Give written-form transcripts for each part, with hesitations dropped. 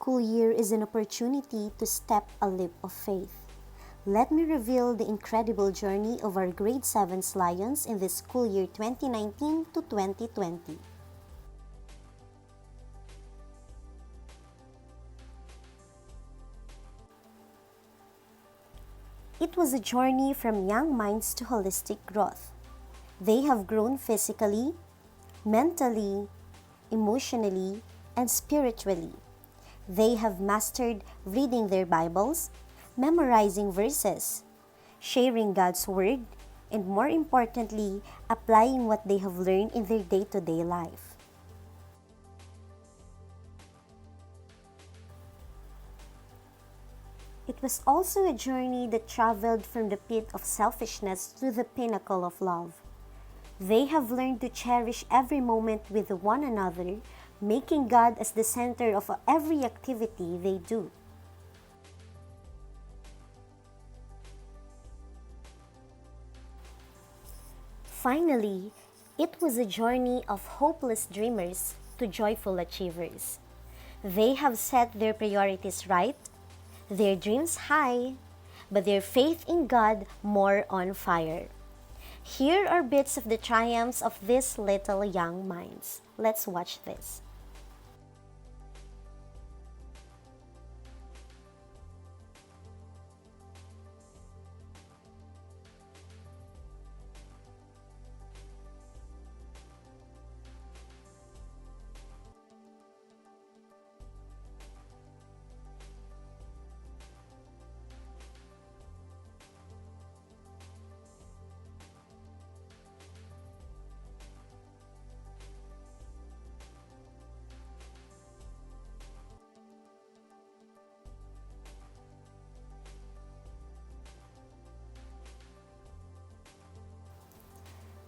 school year is an opportunity to step a leap of faith. Let me reveal the incredible journey of our grade 7's Lions in the school year 2019 to 2020. It was a journey from young minds to holistic growth. They have grown physically, mentally, emotionally, and spiritually. They have mastered reading their Bibles, memorizing verses, sharing God's Word, and more importantly, applying what they have learned in their day-to-day life. It was also a journey that traveled from the pit of selfishness to the pinnacle of love. They have learned to cherish every moment with one another, making God as the center of every activity they do. Finally, it was a journey of hopeless dreamers to joyful achievers. They have set their priorities right, their dreams high, but their faith in God more on fire. Here are bits of the triumphs of these little young minds. Let's watch this.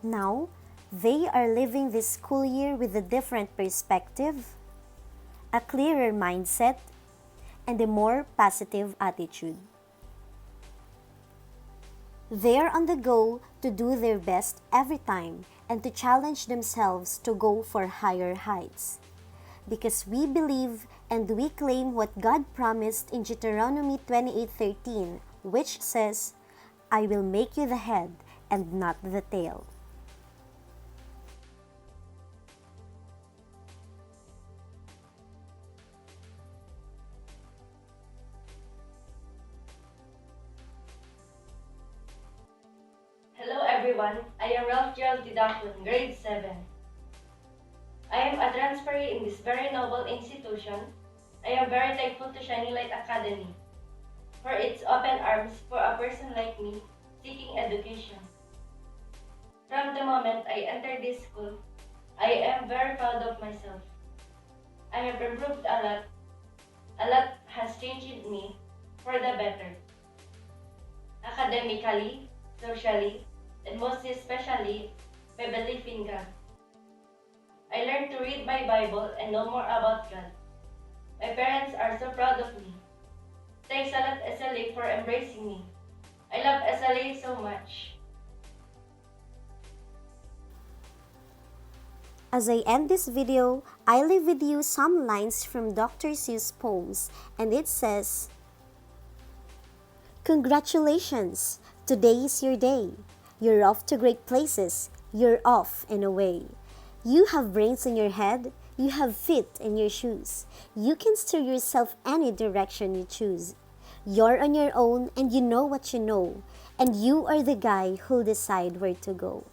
Now, they are living this school year with a different perspective, a clearer mindset, and a more positive attitude. They're on the go to do their best every time and to challenge themselves to go for higher heights. Because we believe and we claim what God promised in Deuteronomy 28:13, which says, "I will make you the head and not the tail." Hello everyone, I am Ralph Gerald Didakun, grade 7. I am a transferee in this very noble institution. I am very thankful to Shining Light Academy for its open arms for a person like me seeking education. From the moment I entered this school, I am very proud of myself. I have improved a lot. A lot has changed in me for the better. Academically, socially, and most especially, my belief in God. I learned to read my Bible and know more about God. My parents are so proud of me. Thanks a lot, SLA, for embracing me. I love SLA so much. As I end this video, I leave with you some lines from Dr. Seuss' poems, and it says, "Congratulations! Today is your day. You're off to great places. You're off and away. You have brains in your head. You have feet in your shoes. You can steer yourself any direction you choose. You're on your own and you know what you know. And you are the guy who'll decide where to go."